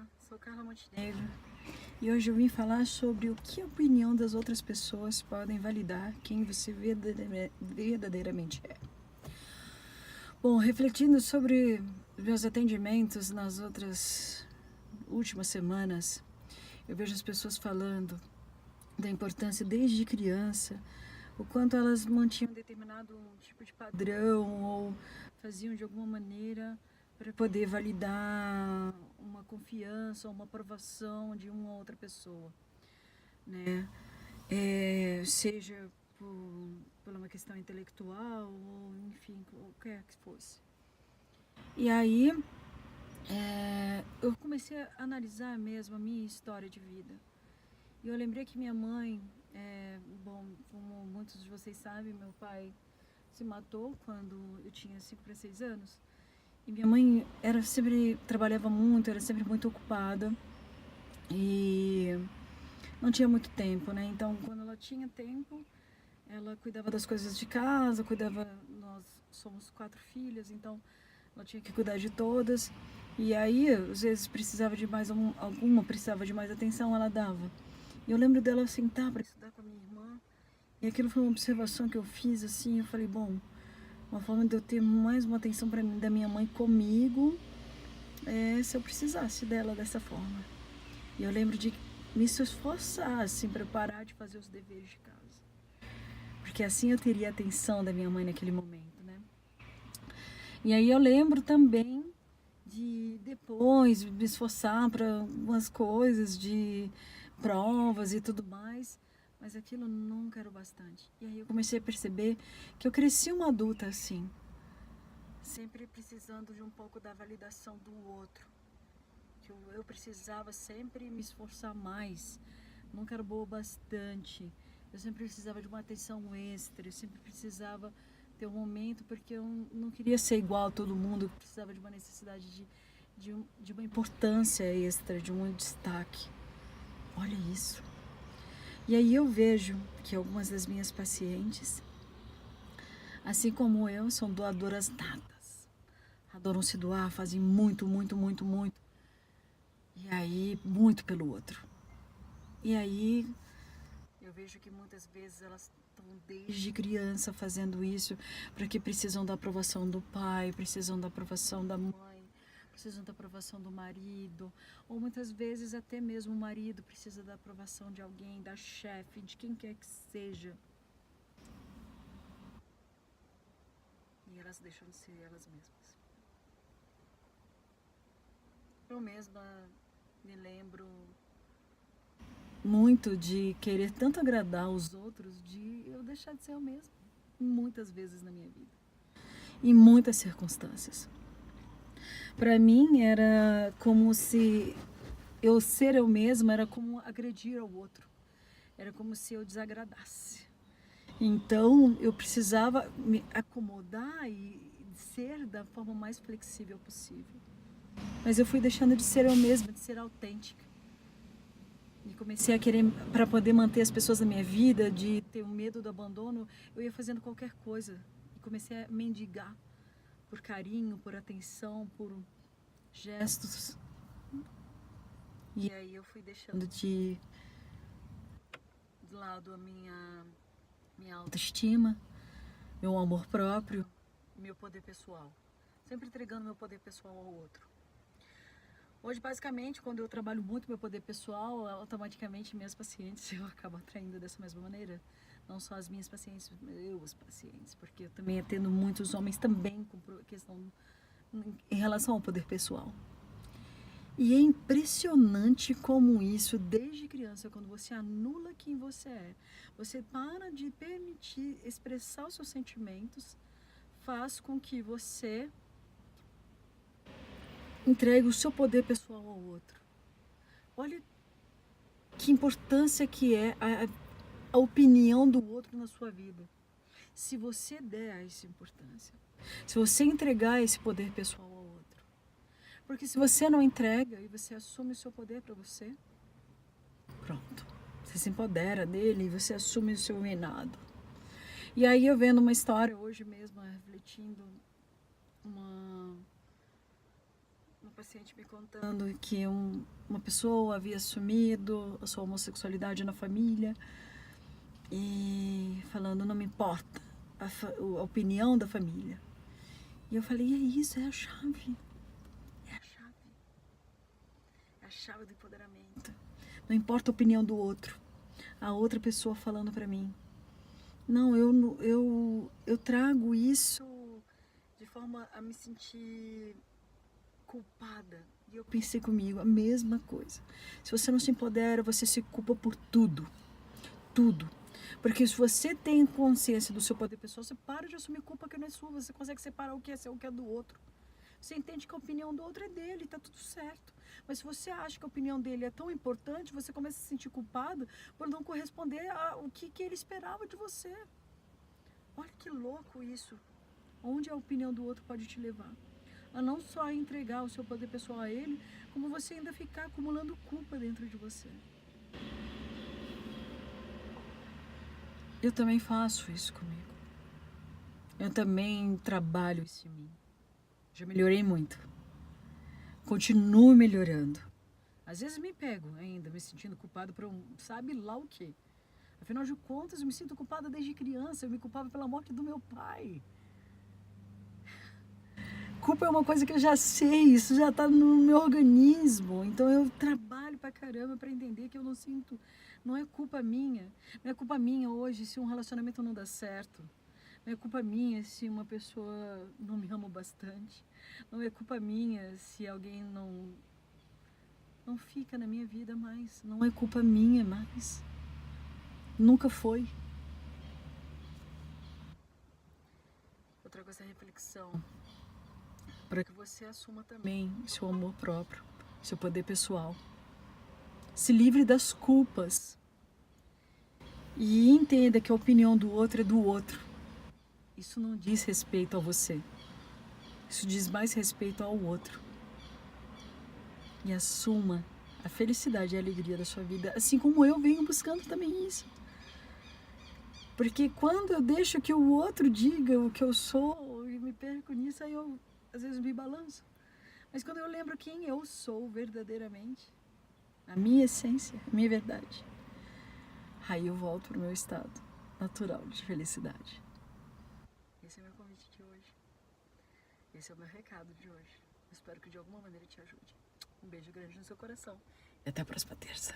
Olá, sou Carla Montenegro e hoje eu vim falar sobre o que a opinião das outras pessoas podem validar quem você verdadeiramente é. Bom, refletindo sobre meus atendimentos nas últimas semanas, eu vejo as pessoas falando da importância desde criança, o quanto elas mantinham determinado tipo de padrão ou faziam de alguma maneira para poder validar uma confiança ou uma aprovação de uma outra pessoa, né? Seja por uma questão intelectual ou enfim, qualquer que fosse. E aí eu comecei a analisar mesmo a minha história de vida. E eu lembrei que minha mãe, bom, como muitos de vocês sabem, meu pai se matou quando eu tinha 5 para 6 anos. E minha mãe trabalhava muito, era sempre muito ocupada e não tinha muito tempo, né? Então, quando ela tinha tempo, ela cuidava das coisas de casa, nós somos 4 filhas, então ela tinha que cuidar de todas. E aí, às vezes precisava de mais alguma precisava de mais atenção, ela dava. E eu lembro dela sentar para estudar com a minha irmã. E aquilo foi uma observação que eu fiz assim, eu falei, bom, uma forma de eu ter mais uma atenção da minha mãe comigo, se eu precisasse dela dessa forma. E eu lembro de me esforçar assim para parar de fazer os deveres de casa, porque assim eu teria a atenção da minha mãe naquele momento, né? E aí eu lembro também de depois me esforçar para algumas coisas de provas e tudo mais, mas aquilo nunca era o bastante. E aí eu comecei a perceber que eu cresci uma adulta assim, sempre precisando de um pouco da validação do outro, que eu precisava sempre me esforçar mais, nunca era boa o bastante, eu sempre precisava de uma atenção extra, eu sempre precisava ter um momento, porque eu não queria ser igual a todo mundo, eu precisava de uma necessidade de uma importância extra, de um destaque. Olha isso. E aí eu vejo que algumas das minhas pacientes, assim como eu, são doadoras natas. Adoram se doar, fazem muito, muito, muito, muito. E aí, muito pelo outro. E aí, eu vejo que muitas vezes elas estão desde criança fazendo isso, porque precisam da aprovação do pai, precisam da aprovação da mãe, precisam da aprovação do marido, ou muitas vezes até mesmo o marido precisa da aprovação de alguém, da chefe, de quem quer que seja. E elas deixam de ser elas mesmas. Eu mesma me lembro muito de querer tanto agradar os outros, de eu deixar de ser eu mesma, muitas vezes na minha vida, em muitas circunstâncias. Para mim era como se eu ser eu mesma era como agredir ao outro, era como se eu desagradasse. Então eu precisava me acomodar e ser da forma mais flexível possível. Mas eu fui deixando de ser eu mesma, de ser autêntica. E comecei a querer, para poder manter as pessoas na minha vida, de ter o medo do abandono, eu ia fazendo qualquer coisa. E comecei a mendigar por carinho, por atenção, por gestos. E aí eu fui deixando de lado a minha autoestima, meu amor próprio, meu poder pessoal. Sempre entregando meu poder pessoal ao outro. Hoje, basicamente, quando eu trabalho muito meu poder pessoal, automaticamente minhas pacientes eu acabo atraindo dessa mesma maneira. Não só as minhas pacientes, os pacientes, porque eu também atendo muitos homens também com questão em relação ao poder pessoal. E é impressionante como isso, desde criança, quando você anula quem você é, você para de permitir expressar os seus sentimentos, faz com que você entregue o seu poder pessoal ao outro. Olha que importância que é a opinião do outro na sua vida. Se você der essa importância, se você entregar esse poder pessoal ao outro. Porque se você não entrega e você assume o seu poder para você, pronto. Você se empodera dele e você assume o seu reinado. E aí eu vendo uma história hoje mesmo, refletindo, uma paciente me contando que uma pessoa havia assumido a sua homossexualidade na família e falando, não me importa a opinião da família. E eu falei, é isso, é a chave. É a chave. É a chave do empoderamento. Não importa a opinião do outro. A outra pessoa falando pra mim. Não, eu trago isso de forma a me sentir culpada. E eu pensei comigo, a mesma coisa. Se você não se empodera, você se culpa por tudo. Tudo. Porque se você tem consciência do seu poder pessoal, você para de assumir culpa que não é sua. Você consegue separar o que é seu e o que é do outro. Você entende que a opinião do outro é dele, tá tudo certo. Mas se você acha que a opinião dele é tão importante, você começa a se sentir culpado por não corresponder ao que ele esperava de você. Olha que louco isso. Onde a opinião do outro pode te levar? A não só entregar o seu poder pessoal a ele, como você ainda ficar acumulando culpa dentro de você. Eu também faço isso comigo. Eu também trabalho isso em mim. Já melhorei muito. Continuo melhorando. Às vezes me pego ainda me sentindo culpado por sabe lá o quê. Afinal de contas, eu me sinto culpada desde criança. Eu me culpava pela morte do meu pai. Culpa é uma coisa que eu já sei, isso já tá no meu organismo. Então eu trabalho pra caramba pra entender que eu não sinto, não é culpa minha. Não é culpa minha hoje se um relacionamento não dá certo. Não é culpa minha se uma pessoa não me ama bastante. Não é culpa minha se alguém não fica na minha vida mais. Não é culpa minha mais. Nunca foi. Eu trago essa reflexão para que você assuma também seu amor próprio, seu poder pessoal. Se livre das culpas e entenda que a opinião do outro é do outro. Isso não diz respeito a você. Isso diz mais respeito ao outro. E assuma a felicidade e a alegria da sua vida, assim como eu venho buscando também isso. Porque quando eu deixo que o outro diga o que eu sou e me perco nisso, aí eu às vezes me balanço. Mas quando eu lembro quem eu sou verdadeiramente, a minha essência, a minha verdade, aí eu volto para o meu estado natural de felicidade. Esse é o meu convite de hoje. Esse é o meu recado de hoje. Eu espero que de alguma maneira te ajude. Um beijo grande no seu coração. E até a próxima terça.